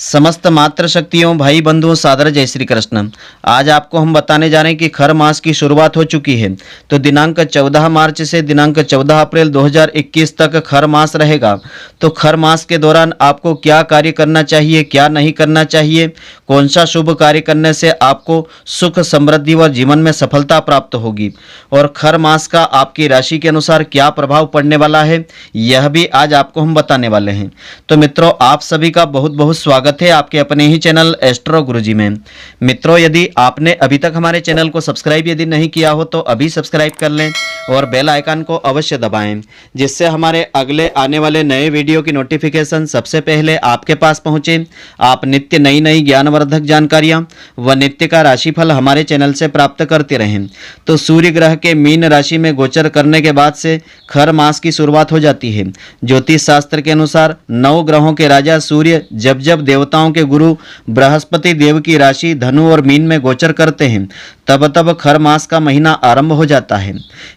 समस्त मातृ शक्तियों भाई बंधुओं सादर जय श्री कृष्ण। आज आपको हम बताने जा रहे हैं कि खर मास की शुरुआत हो चुकी है। तो दिनांक 14 मार्च से दिनांक 14 अप्रैल 2021 तक खर मास रहेगा। तो खर मास के दौरान आपको क्या कार्य करना चाहिए, क्या नहीं करना चाहिए, कौन सा शुभ कार्य करने से आपको सुख समृद्धि और जीवन में सफलता प्राप्त होगी, और खर मास का आपकी राशि के अनुसार क्या प्रभाव पड़ने वाला है, यह भी आज आपको हम बताने वाले हैं। तो मित्रों, आप सभी का बहुत बहुत स्वागत है आपके अपने ही चैनल एस्ट्रो गुरुजी में। मित्रों, यदि आपने अभी तक हमारे चैनल को सब्सक्राइब यदि नहीं किया हो तो अभी सब्सक्राइब कर लें और बेल आइकन को अवश्य दबाएं, जिससे हमारे अगले आने वाले नए वीडियो की नोटिफिकेशन सबसे पहले आपके पास पहुंचे। आप नित्य नई नई ज्ञानवर्धक जानकारियां व नित्य का राशिफल हमारे चैनल से प्राप्त करते रहें। तो सूर्य ग्रह के मीन राशि में गोचर करने के बाद से खर मास की शुरुआत हो जाती है। ज्योतिष शास्त्र के अनुसार 9 ग्रहों के राजा सूर्य जब जब देवताओं के गुरु बृहस्पति देव की राशि धनु और मीन में गोचर करते हैं, तब तब खर मास का महीना आरंभ हो जाता है।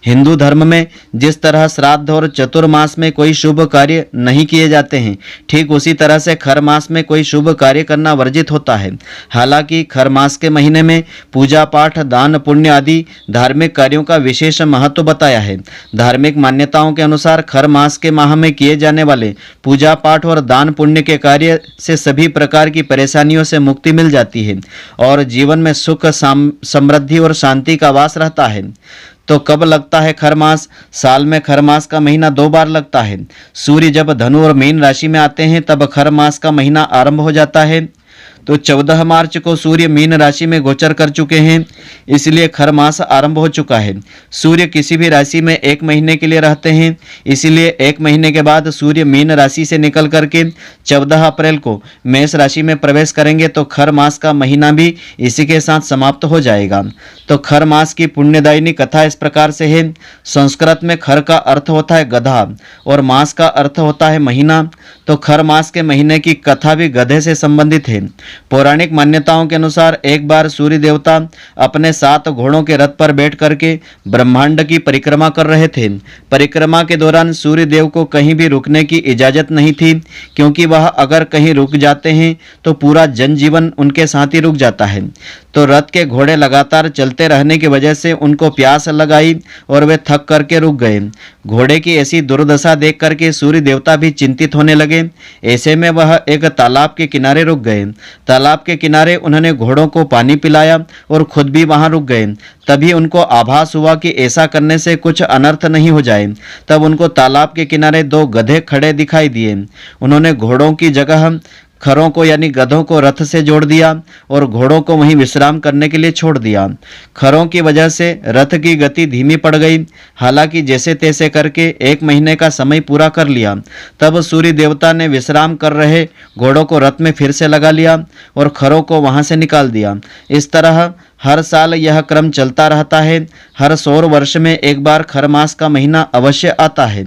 हिंदू धर्म में जिस तरह श्राद्ध और चतुर्मास में कोई शुभ कार्य नहीं किए जाते हैं, ठीक उसी तरह से खर मास में कोई शुभ कार्य करना वर्जित होता है। हालांकि खर मास के महीने में पूजा पाठ, दान पुण्य आदि धार्मिक कार्यों का विशेष महत्व बताया है। धार्मिक मान्यताओं के अनुसार खर मास के माह में किए जाने वाले पूजा पाठ और दान पुण्य के कार्य से सभी प्रकार की परेशानियों से मुक्ति मिल जाती है और जीवन में सुख समृद्धि और शांति का वास रहता है। तो कब लगता है खर मास? साल में खर मास का महीना 2 बार लगता है। सूर्य जब धनु और मीन राशि में आते हैं तब खर मास का महीना आरंभ हो जाता है। तो 14 मार्च को सूर्य मीन राशि में गोचर कर चुके हैं, इसलिए खर मास आरंभ हो चुका है। सूर्य किसी भी राशि में 1 महीने के लिए रहते हैं, इसलिए 1 महीने के बाद सूर्य मीन राशि से निकल करके 14 अप्रैल को मेष राशि में प्रवेश करेंगे। तो खर मास का महीना भी इसी के साथ समाप्त हो जाएगा। तो खर मास की पुण्यदायिनी कथा इस प्रकार से है। संस्कृत में खर का अर्थ होता है गधा और मास का अर्थ होता है महीना। तो खर मास के महीने की कथा भी गधे से संबंधित है। पौराणिक मान्यताओं के अनुसार एक बार सूर्य देवता अपने 7 घोड़ों के रथ पर बैठ करके ब्रह्मांड की परिक्रमा कर रहे थे। परिक्रमा के दौरान सूर्य देव को कहीं भी रुकने की इजाजत नहीं थी, क्योंकि वह अगर कहीं रुक जाते हैं तो पूरा जनजीवन उनके साथ ही रुक जाता है। तो रथ के घोड़े लगातार चलते रहने की वजह से उनको प्यास लगाई और वे थक करके रुक गए। घोड़े की ऐसी दुर्दशा देख करके सूर्य देवता भी चिंतित होने लगे। ऐसे में वह एक तालाब के किनारे रुक गए। तालाब के किनारे उन्होंने घोड़ों को पानी पिलाया और खुद भी वहां रुक गए। तभी उनको आभास हुआ कि ऐसा करने से कुछ अनर्थ नहीं हो जाए। तब उनको तालाब के किनारे 2 गधे खड़े दिखाई दिए। उन्होंने घोड़ों की जगह खरों को यानी गधों को रथ से जोड़ दिया और घोड़ों को वहीं विश्राम करने के लिए छोड़ दिया। खरों की वजह से रथ की गति धीमी पड़ गई। हालांकि जैसे तैसे करके 1 महीने का समय पूरा कर लिया। तब सूर्य देवता ने विश्राम कर रहे घोड़ों को रथ में फिर से लगा लिया और खरों को वहां से निकाल दिया। इस तरह हर साल यह क्रम चलता रहता है। हर 100 वर्ष में एक बार खर मास का महीना अवश्य आता है।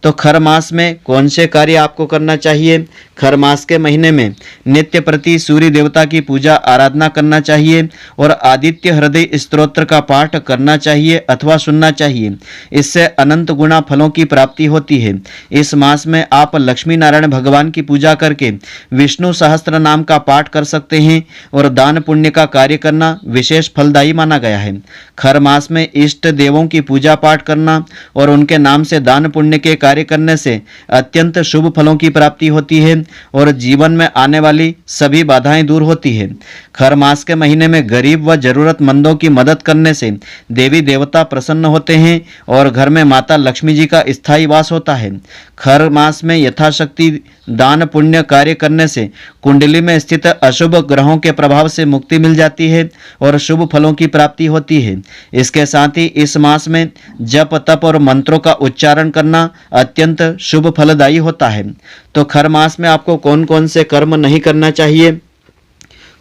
तो खर मास में कौन से कार्य आपको करना चाहिए? खर मास के महीने में नित्य प्रति सूर्य देवता की पूजा आराधना करना चाहिए और आदित्य हृदय स्तोत्र का पाठ करना चाहिए अथवा सुनना चाहिए। इससे अनंत गुना फलों की प्राप्ति होती है। इस मास में आप लक्ष्मी नारायण भगवान की पूजा करके विष्णु सहस्त्र नाम का पाठ कर सकते हैं और दान पुण्य का कार्य करना विशेष फलदायी माना गया है। खर मास में इष्ट देवों की पूजा पाठ करना और उनके नाम से दान पुण्य के कार्य करने से अत्यंत शुभ फलों की प्राप्ति होती है और जीवन में आने वाली सभी बाधाएं दूर होती है। खर मास के महीने में गरीब व जरूरतमंदों की मदद करने से देवी देवता प्रसन्न होते हैं और घर में माता लक्ष्मी जी का स्थायी वास होता है। खर मास में यथाशक्ति दान पुण्य कार्य करने से कुंडली में स्थित अशुभ ग्रहों के प्रभाव से मुक्ति मिल जाती है और शुभ फलों की प्राप्ति होती है। इसके साथ ही इस मास में जप तप और मंत्रों का उच्चारण करना अत्यंत शुभ फलदायी होता है। तो खर मास में आपको कौन कौन से कर्म नहीं करना चाहिए?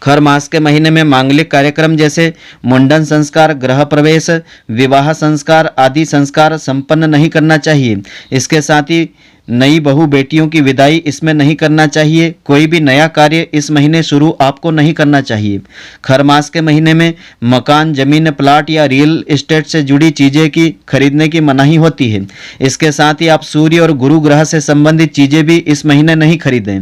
खर मास के महीने में मांगलिक कार्यक्रम जैसे मुंडन संस्कार, गृह प्रवेश, विवाह संस्कार आदि संस्कार संपन्न नहीं करना चाहिए। इसके साथ ही नई बहू बेटियों की विदाई इसमें नहीं करना चाहिए। कोई भी नया कार्य इस महीने शुरू आपको नहीं करना चाहिए। खर मास के महीने में मकान, जमीन, प्लाट या रियल एस्टेट से जुड़ी चीज़ें की खरीदने की मनाही होती है। इसके साथ ही आप सूर्य और गुरु ग्रह से संबंधित चीज़ें भी इस महीने नहीं खरीदें।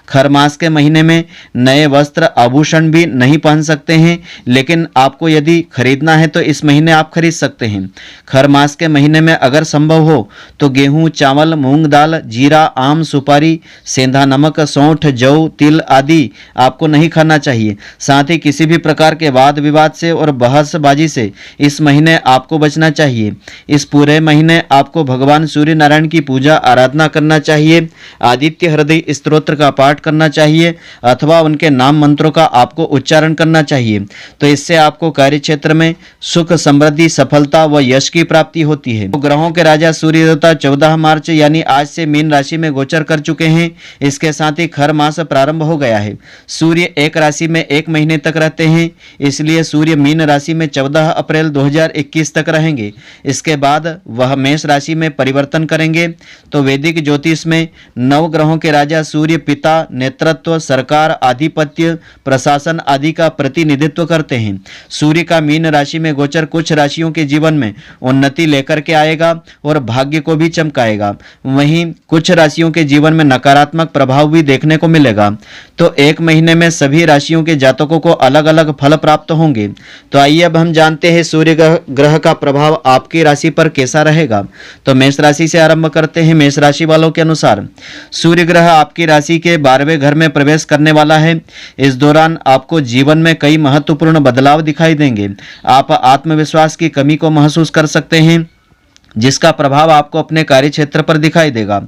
खर मास के महीने में नए वस्त्र आभूषण भी नहीं पहन सकते हैं, लेकिन आपको यदि खरीदना है तो इस महीने आप खरीद सकते हैं। खर मास के महीने में अगर संभव हो तो गेहूं, चावल, मूंग दाल, जीरा, आम, सुपारी, सेंधा नमक, सौंठ, जौ, तिल आदि आपको नहीं खाना चाहिए। साथ ही किसी भी प्रकार के वाद विवाद से और बहसबाजी से इस महीने आपको बचना चाहिए। इस पूरे महीने आपको भगवान सूर्य नारायण की पूजा आराधना करना चाहिए, आदित्य हृदय स्तोत्र का पाठ करना चाहिए अथवा उनके नाम मंत्रों का आपको उच्चारण करना चाहिए। तो इससे आपको कार्य क्षेत्र में सुख, समृद्धि, सफलता व यश की प्राप्ति होती है। तो ग्रहों के राजा सूर्य देवता 14 मार्च यानी आज से मीन राशि में गोचर कर चुके हैं। इसके साथ ही खर मास प्रारंभ हो गया है। सूर्य एक राशि में एक महीने तक रहते हैं, इसलिए सूर्य मीन राशि में 14 अप्रैल 2021 तक रहेंगे। इसके बाद वह मेष राशि में परिवर्तन करेंगे। तो वैदिक ज्योतिष में नव ग्रहों के राजा सूर्य पिता, नेतृत्व, सरकार, आधिपत्य, प्रशासन आदि का प्रतिनिधित्व करते हैं। सूर्य का मीन राशि में गोचर कुछ राशियों के जीवन में उन्नति लेकर के आएगा और भाग्य को भी चमकाएगा। वहीं कुछ राशियों के जीवन में नकारात्मक प्रभाव भी देखने को मिलेगा। तो एक महीने में सभी राशियों के जातकों को अलग अलग फल प्राप्त होंगे। तो आइए अब हम जानते हैं सूर्य ग्रह का प्रभाव आपकी राशि पर कैसा रहेगा। तो मेष राशि से आरंभ करते हैं। मेष राशि वालों के अनुसार सूर्य ग्रह आपकी राशि के 12वें घर में प्रवेश करने वाला है। इस दौरान आपको जीवन में कई महत्वपूर्ण बदलाव दिखाई देंगे। आप आत्मविश्वास की कमी को महसूस कर सकते हैं, जिसका प्रभाव आपको अपने कार्य क्षेत्र पर दिखाई देगा।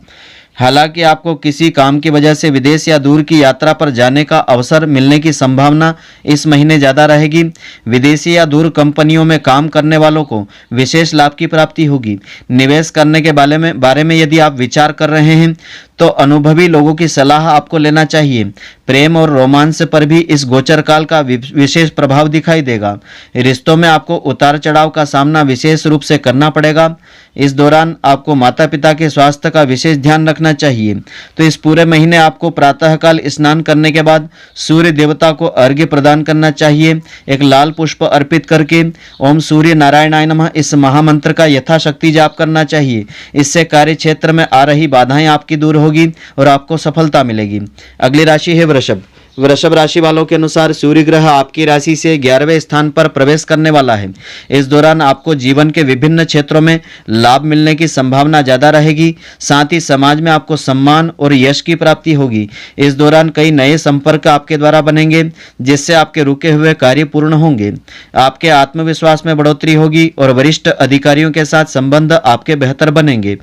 हालांकि आपको किसी काम की वजह से विदेश या दूर की यात्रा पर जाने का अवसर मिलने की संभावना इस महीने ज़्यादा रहेगी। विदेशी या दूर कंपनियों में काम करने वालों को विशेष लाभ की प्राप्ति होगी। निवेश करने के बारे में यदि आप विचार कर रहे हैं तो अनुभवी लोगों की सलाह आपको लेना चाहिए। प्रेम और रोमांस पर भी इस गोचर काल का विशेष प्रभाव दिखाई देगा। रिश्तों में आपको उतार चढ़ाव का सामना विशेष रूप से करना पड़ेगा। इस दौरान आपको माता पिता के स्वास्थ्य का विशेष ध्यान रखना चाहिए। तो इस पूरे महीने आपको प्रातःकाल स्नान करने के बाद सूर्य देवता को अर्घ्य प्रदान करना चाहिए। एक लाल पुष्प अर्पित करके ओम सूर्य नारायणाय नमः इस महामंत्र का यथाशक्ति जाप करना चाहिए। इससे कार्य क्षेत्र में आ रही बाधाएं आपकी दूर होगी और आपको सफलता मिलेगी। अगली राशि है वृषभ। वृषभ राशि वालों के अनुसार सूर्य ग्रह आपकी राशि से 11वें स्थान पर प्रवेश करने वाला है। इस दौरान आपको जीवन के विभिन्न क्षेत्रों में लाभ मिलने की संभावना ज़्यादा रहेगी। साथ ही समाज में आपको सम्मान और यश की प्राप्ति होगी। इस दौरान कई नए संपर्क आपके द्वारा बनेंगे, जिससे आपके रुके हुए कार्य पूर्ण होंगे। आपके आत्मविश्वास में बढ़ोतरी होगी और वरिष्ठ अधिकारियों के साथ संबंध आपके बेहतर बनेंगे।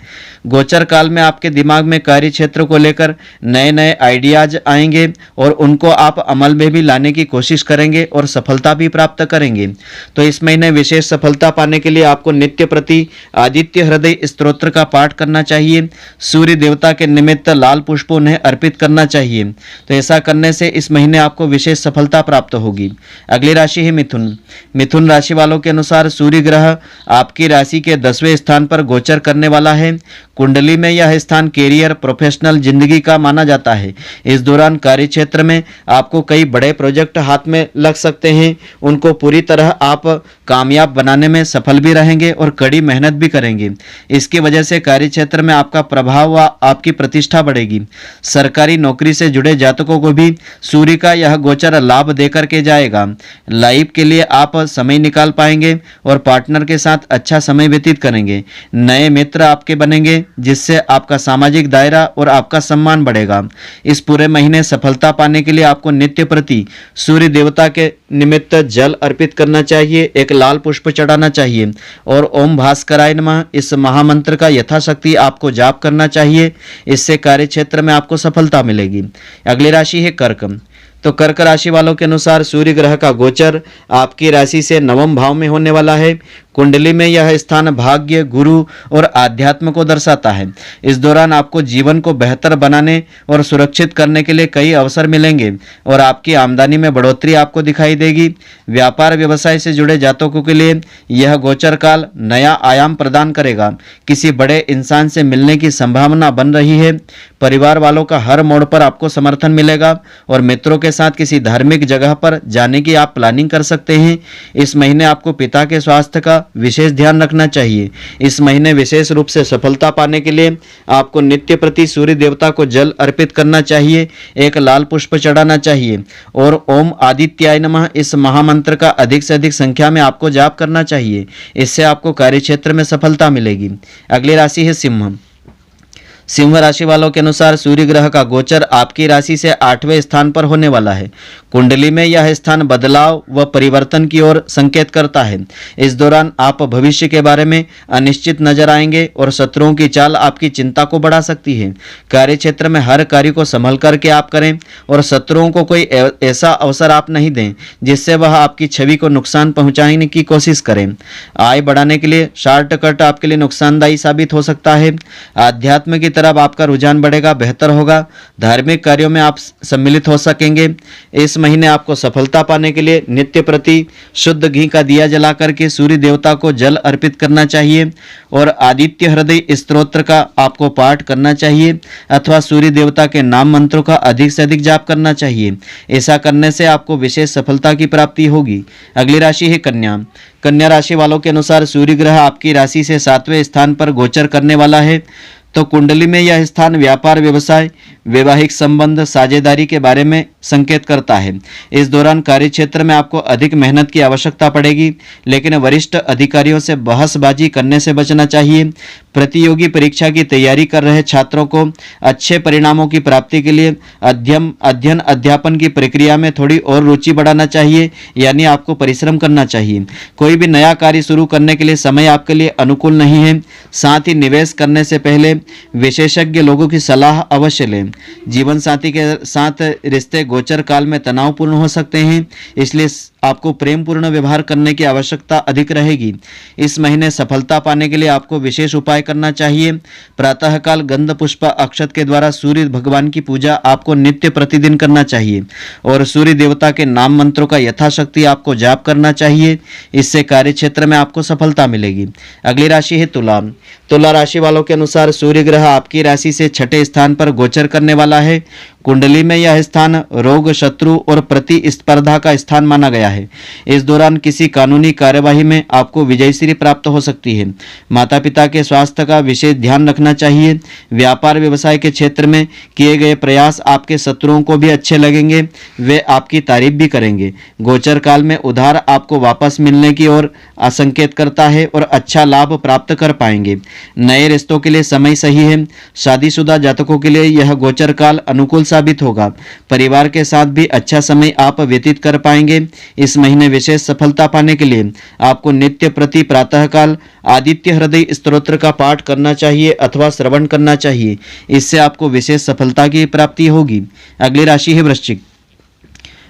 गोचर काल में आपके दिमाग में कार्य क्षेत्र को लेकर नए नए आइडियाज आएंगे और उनको आप अमल में भी लाने की कोशिश करेंगे और सफलता भी प्राप्त करेंगे। तो इस महीने विशेष सफलता पाने के लिए आपको नित्य प्रति आदित्य हृदय स्तोत्र का पाठ करना चाहिए। सूर्य देवता के निमित्त लाल पुष्प उन्हें अर्पित करना चाहिए। तो ऐसा करने से इस महीने आपको विशेष सफलता प्राप्त होगी। अगली राशि है मिथुन। मिथुन राशि वालों के अनुसार सूर्य ग्रह आपकी राशि के 10वें स्थान पर गोचर करने वाला है। कुंडली में यह स्थान कैरियर, प्रोफेशनल जिंदगी का माना जाता है। इस दौरान कार्य क्षेत्र में आपको कई बड़े प्रोजेक्ट हाथ में लग सकते हैं। उनको पूरी तरह आप कामयाब बनाने में सफल भी रहेंगे और कड़ी मेहनत भी करेंगे। इसकी वजह से कार्य क्षेत्र में आपका प्रभाव व आपकी प्रतिष्ठा बढ़ेगी। सरकारी नौकरी से जुड़े जातकों को भी सूर्य का यह गोचर लाभ देकर के जाएगा। लाइफ के लिए आप समय निकाल पाएंगे और पार्टनर के साथ अच्छा समय व्यतीत करेंगे। नए मित्र आपके बनेंगे, जिससे आपका सामाजिक दायरा और आपका सम्मान बढ़ेगा। इस पूरे महीने सफलता पाने के लिए आपको नित्य प्रति सूर्य देवता के निमित्त जल अर्पित करना चाहिए, एक लाल पुष्प चढ़ाना चाहिए और ओम भास्कराय नमः इस महामंत्र का यथाशक्ति आपको जाप करना चाहिए। इससे कार्य क्षेत्र में आपको सफलता मिलेगी। अगली राशि है कर्क। तो कर्क राशि वालों के अनुसार सूर्य ग्रह का गोचर आपकी राशि से 9वें भाव में होने वाला है। कुंडली में यह स्थान भाग्य, गुरु और आध्यात्म को दर्शाता है। इस दौरान आपको जीवन को बेहतर बनाने और सुरक्षित करने के लिए कई अवसर मिलेंगे और आपकी आमदनी में बढ़ोतरी आपको दिखाई देगी। व्यापार व्यवसाय से जुड़े जातकों के लिए यह गोचर काल नया आयाम प्रदान करेगा। किसी बड़े इंसान से मिलने की संभावना बन रही है। परिवार वालों का हर मोड़ पर आपको समर्थन मिलेगा और मित्रों मित्रों के साथ किसी धार्मिक जगह पर जाने की आप प्लानिंग कर सकते हैं। इस महीने आपको पिता के स्वास्थ्य का विशेष ध्यान रखना चाहिए। इस महीने विशेष रूप से सफलता पाने के लिए आपको नित्य प्रति सूर्य देवता को जल अर्पित करना चाहिए, एक लाल पुष्प चढ़ाना चाहिए और ओम आदित्याय नमः इस महामंत्र का अधिक से अधिक संख्या में आपको जाप करना चाहिए। इससे आपको कार्यक्षेत्र में सफलता मिलेगी। अगली राशि है सिंह। सिंह राशि वालों के अनुसार सूर्य ग्रह का गोचर आपकी राशि से 8वें स्थान पर होने वाला है। कुंडली में यह स्थान बदलाव व परिवर्तन की ओर संकेत करता है। इस दौरान आप भविष्य के बारे में अनिश्चित नजर आएंगे और शत्रुओं की चाल आपकी चिंता को बढ़ा सकती है। कार्यक्षेत्र में हर कार्य को संभल करके आप करें और शत्रुओं को कोई ऐसा अवसर आप नहीं दें जिससे वह आपकी छवि को नुकसान पहुंचाने की कोशिश करें। आय बढ़ाने के लिए शॉर्टकट आपके लिए नुकसानदायी साबित हो सकता है। आध्यात्म की तरफ आपका रुझान बढ़ेगा, बेहतर होगा। धार्मिक कार्यों में आप सम्मिलित हो सकेंगे। इस महीने आपको सफलता पाने के लिए नित्य प्रति शुद्ध घी का दिया जला करके सूर्य देवता को जल अर्पित करना चाहिए और आदित्य हृदय स्तोत्र का आपको पाठ करना चाहिए अथवा सूर्य देवता के नाम मंत्रों का अधिक से अधिक जाप करना चाहिए। ऐसा करने से आपको विशेष सफलता की प्राप्ति होगी। अगली राशि है कन्या। कन्या राशि वालों के अनुसार सूर्य ग्रह आपकी राशि से 7वें स्थान पर गोचर करने वाला है। तो कुंडली में यह स्थान व्यापार, व्यवसाय, वैवाहिक संबंध, साझेदारी के बारे में संकेत करता है। इस दौरान कार्यक्षेत्र में आपको अधिक मेहनत की आवश्यकता पड़ेगी, लेकिन वरिष्ठ अधिकारियों से बहसबाजी करने से बचना चाहिए। प्रतियोगी परीक्षा की तैयारी कर रहे छात्रों को अच्छे परिणामों की प्राप्ति के लिए अध्ययन अध्यापन की प्रक्रिया में थोड़ी और रुचि बढ़ाना चाहिए, यानी आपको परिश्रम करना चाहिए। कोई भी नया कार्य शुरू करने के लिए समय आपके लिए अनुकूल नहीं है। साथ ही निवेश करने से पहले विशेषज्ञ लोगों की सलाह अवश्य लें। जीवन साथी के साथ रिश्ते गोचर काल में तनावपूर्ण हो सकते हैं, इसलिए आपको प्रेम पूर्ण व्यवहार करने की आवश्यकता अधिक रहेगी। इस महीने सफलता पाने के लिए आपको विशेष उपाय करना चाहिए। प्रातःकाल गंध पुष्प अक्षत के द्वारा सूर्य भगवान की पूजा आपको नित्य प्रतिदिन करना चाहिए और सूर्य देवता के नाम मंत्रों का यथाशक्ति आपको जाप करना चाहिए। इससे कार्यक्षेत्र में आपको सफलता मिलेगी। अगली राशि है तुला। तुला राशि वालों के अनुसार सूर्य ग्रह आपकी राशि से 6ठे स्थान पर गोचर करने वाला है। कुंडली में यह स्थान रोग, शत्रु और प्रतिस्पर्धा का स्थान माना गया है। इस दौरान किसी कानूनी कार्यवाही में आपको विजयश्री प्राप्त हो सकती है। माता पिता के स्वास्थ्य का विशेष ध्यान रखना चाहिए। व्यापार व्यवसाय के क्षेत्र में किए गए प्रयास आपके शत्रुओं को भी अच्छे लगेंगे, वे आपकी तारीफ भी करेंगे। गोचर काल में उधार आपको वापस मिलने की ओर संकेत करता है और अच्छा लाभ प्राप्त कर पाएंगे। नए रिश्तों के लिए समय सही है। शादीशुदा जातकों के लिए यह गोचर काल अनुकूल साबित होगा। परिवार के साथ भी अच्छा समय आप व्यतीत कर पाएंगे। इस महीने विशेष सफलता पाने के लिए आपको नित्य प्रति प्रातःकाल आदित्य हृदय स्तोत्र का पाठ करना चाहिए अथवा श्रवण करना चाहिए। इससे आपको विशेष सफलता की प्राप्ति होगी। अगली राशि है वृश्चिक।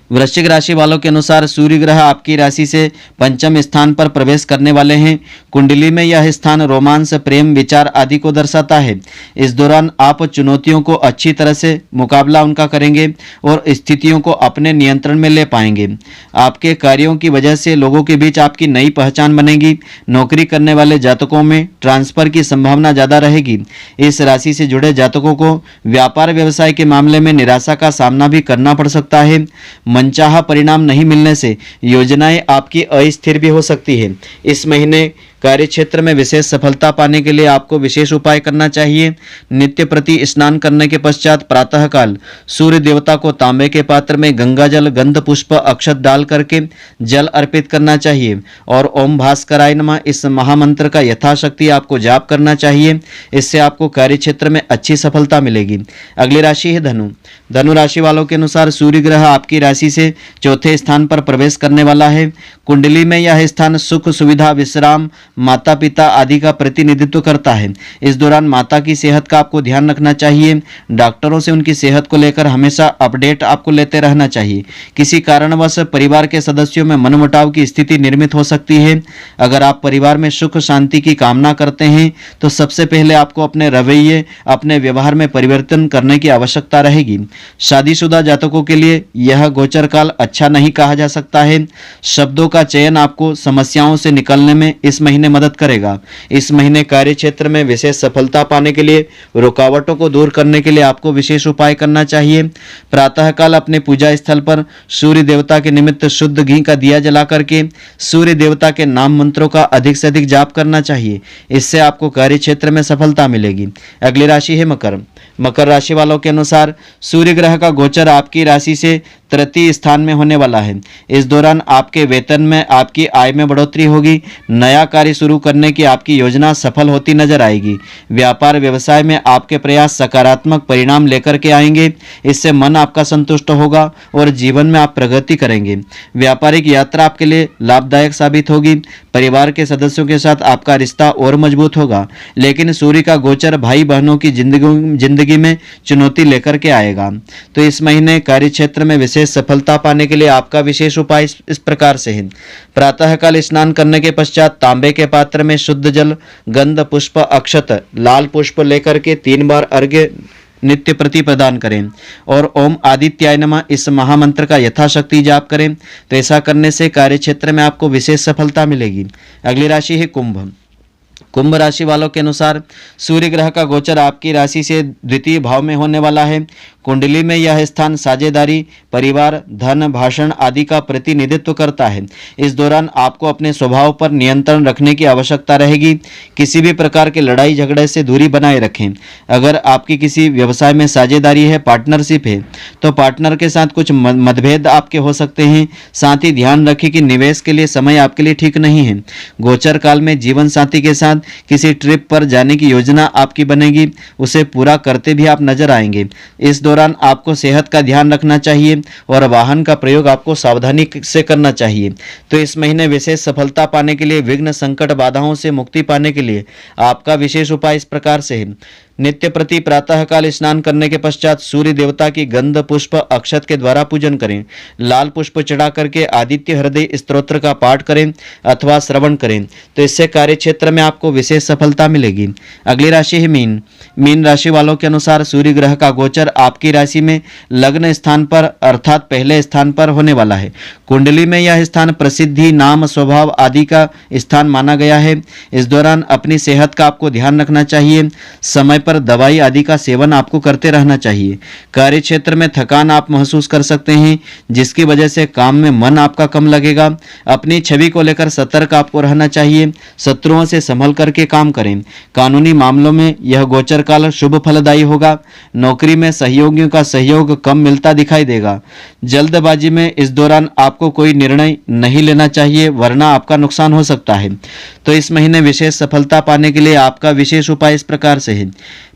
वृश्चिक राशि वालों के अनुसार सूर्य ग्रह आपकी राशि से 5वें स्थान पर प्रवेश करने वाले हैं। कुंडली में यह स्थान रोमांस, प्रेम, विचार आदि को दर्शाता है। इस दौरान आप चुनौतियों को अच्छी तरह से मुकाबला उनका करेंगे और स्थितियों को अपने नियंत्रण में ले पाएंगे। आपके कार्यों की वजह से लोगों के बीच आपकी नई पहचान बनेगी। नौकरी करने वाले जातकों में ट्रांसफर की संभावना ज़्यादा रहेगी। इस राशि से जुड़े जातकों को व्यापार व्यवसाय के मामले में निराशा का सामना भी करना पड़ सकता है। मनचाहा परिणाम नहीं मिलने से योजनाएं आपकी अस्थिर भी हो सकती है। इस महीने कार्यक्षेत्र में विशेष सफलता पाने के लिए आपको विशेष उपाय करना चाहिए। नित्य प्रति स्नान करने के पश्चात प्रातःकाल सूर्य देवता को तांबे के पात्र में गंगा जल, गंध पुष्प, अक्षत डाल करके जल अर्पित करना चाहिए और ओम भास्कराय नमः इस महामंत्र का यथाशक्ति आपको जाप करना चाहिए। इससे आपको कार्यक्षेत्र में अच्छी सफलता मिलेगी। अगली राशि है धनु। धनु राशि वालों के अनुसार सूर्य ग्रह आपकी राशि से 4थे स्थान पर प्रवेश करने वाला है। कुंडली में यह स्थान सुख, सुविधा, विश्राम, माता पिता आदि का प्रतिनिधित्व करता है। इस दौरान माता की सेहत का आपको ध्यान रखना चाहिए। डॉक्टरों से उनकी सेहत को लेकर हमेशा अपडेट आपको लेते रहना चाहिए। किसी कारणवश परिवार के सदस्यों में मनमुटाव की स्थिति निर्मित हो सकती है। अगर आप परिवार में सुख शांति की कामना करते हैं तो सबसे पहले आपको अपने रवैये, अपने व्यवहार में परिवर्तन करने की आवश्यकता रहेगी। शादीशुदा जातकों के लिए यह गोचर काल अच्छा नहीं कहा जा सकता है। शब्दों का चयन आपको समस्याओं से निकलने में इस महीने करने मदद करेगा। इस महीने कार्य क्षेत्र में विशेष सफलता पाने के लिए रुकावटों को दूर करने के लिए आपको विशेष उपाय करना चाहिए। प्रातःकाल अपने पूजा स्थल पर सूर्य देवता के निमित्त शुद्ध घी का दिया जला करके सूर्य देवता के नाम मंत्रों का अधिक से अधिक जाप करना चाहिए। इससे आपको कार्य क्षेत्र में सफलता मिलेगी। अगली राशि है मकर। मकर राशि वालों के अनुसार सूर्य ग्रह का गोचर आपकी राशि से तृतीय स्थान में होने वाला है। इस दौरान आपके वेतन में, आपकी आय में बढ़ोतरी होगी। नया कार्य शुरू करने की आपकी योजना सफल होती नजर आएगी। व्यापार व्यवसाय में आपके प्रयास सकारात्मक परिणाम लेकर के आएंगे। इससे मन आपका संतुष्ट होगा और जीवन में आप प्रगति करेंगे। व्यापारिक यात्रा आपके लिए लाभदायक साबित होगी। परिवार के सदस्यों के साथ आपका रिश्ता और मजबूत होगा। लेकिन सूर्य का गोचर भाई बहनों की जिंदगी में चुनौती लेकर के आएगा। तो इस महीने कार्य क्षेत्र में विशेष सफलता पाने के लिए आपका विशेष उपाय इस प्रकार से है। प्रातःकाल स्नान करने के पश्चात तांबे के पात्र में शुद्ध जल, गंध, पुष्प, अक्षत, लाल पुष्प लेकर के 3 बार अर्घ्य नित्य प्रति प्रदान करें और ओम आदित्याय नमः इस महामंत्र का यथाशक्ति जाप करें। तो ऐसा करने से कार्य क्षेत्र में आपको विशेष सफलता मिलेगी। अगली राशि है कुंभ। कुंभ राशि वालों के अनुसार सूर्य ग्रह का गोचर आपकी राशि से द्वितीय भाव में होने वाला है। कुंडली में यह स्थान साझेदारी, परिवार, धन, भाषण आदि का प्रतिनिधित्व करता है। इस दौरान आपको अपने स्वभाव पर नियंत्रण रखने की आवश्यकता रहेगी। किसी भी प्रकार के लड़ाई झगड़े से दूरी बनाए रखें। अगर आपकी किसी व्यवसाय में साझेदारी है, पार्टनरशिप है, तो पार्टनर के साथ कुछ मतभेद आपके हो सकते हैं। साथ ही ध्यान रखें कि निवेश के लिए समय आपके लिए ठीक नहीं है। गोचर काल में जीवन साथी के साथ किसी ट्रिप पर जाने की योजना आपकी बनेगी। उसे पूरा करते भी आप नजर आएंगे। इस दौरान आपको सेहत का ध्यान रखना चाहिए और वाहन का प्रयोग आपको सावधानी से करना चाहिए। तो इस महीने विशेष सफलता पाने के लिए, विघ्न, संकट, बाधाओं से मुक्ति पाने के लिए आपका विशेष उपाय इस प्रकार से है। नित्य प्रति प्रातःकाल स्नान करने के पश्चात सूर्य देवता की गंध, पुष्प, अक्षत के द्वारा पूजन करें। लाल पुष्प चढ़ा करके आदित्य हृदय स्तोत्र का पाठ करें अथवा श्रवण करें। तो इससे कार्य क्षेत्र में आपको विशेष सफलता मिलेगी। अगली राशि है मीन। मीन राशि वालों के अनुसार सूर्य ग्रह का गोचर आपकी राशि में लग्न स्थान पर अर्थात पहले स्थान पर होने वाला है। कुंडली में यह स्थान प्रसिद्धि, नाम, स्वभाव आदि का स्थान माना गया है। इस दौरान अपनी सेहत का आपको ध्यान रखना चाहिए। समय पर दवाई आदि का सेवन आपको करते रहना चाहिए। कार्य क्षेत्र में थकान आप महसूस कर सकते हैं, जिसकी वजह से काम में मन आपका कम लगेगा। अपनी छवि को लेकर सतर्क आपको रहना चाहिए। शत्रुओं से संभल करके काम करें। कानूनी मामलों में यह गोचर काल शुभ फलदायी होगा। नौकरी में सहयोगियों का सहयोग कम मिलता दिखाई देगा। जल्दबाजी में इस दौरान आपको कोई निर्णय नहीं लेना चाहिए, वरना आपका नुकसान हो सकता है। तो इस महीने विशेष सफलता पाने के लिए आपका विशेष उपाय इस प्रकार से है।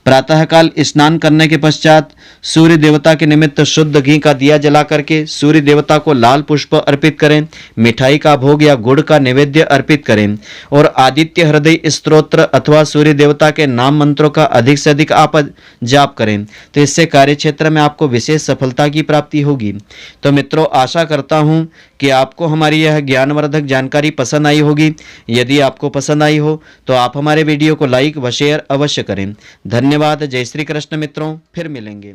प्रातःकाल स्नान करने के पश्चात सूर्य देवता के निमित्त शुद्ध घी का दिया जला करके सूर्य देवता को लाल पुष्प अर्पित करें। मिठाई का भोग या गुड़ का नैवेद्य अर्पित करें और आदित्य हृदय स्तोत्र अथवा सूर्य देवता के नाम मंत्रों का अधिक से अधिक आप जाप करें। तो इससे कार्य क्षेत्र में आपको विशेष सफलता की प्राप्ति होगी। तो मित्रों, आशा करता हूं कि आपको हमारी यह ज्ञानवर्धक जानकारी पसंद आई होगी। यदि आपको पसंद आई हो तो आप हमारे वीडियो को लाइक व शेयर अवश्य करें। धन्यवाद। जय श्री कृष्ण मित्रों, फिर मिलेंगे।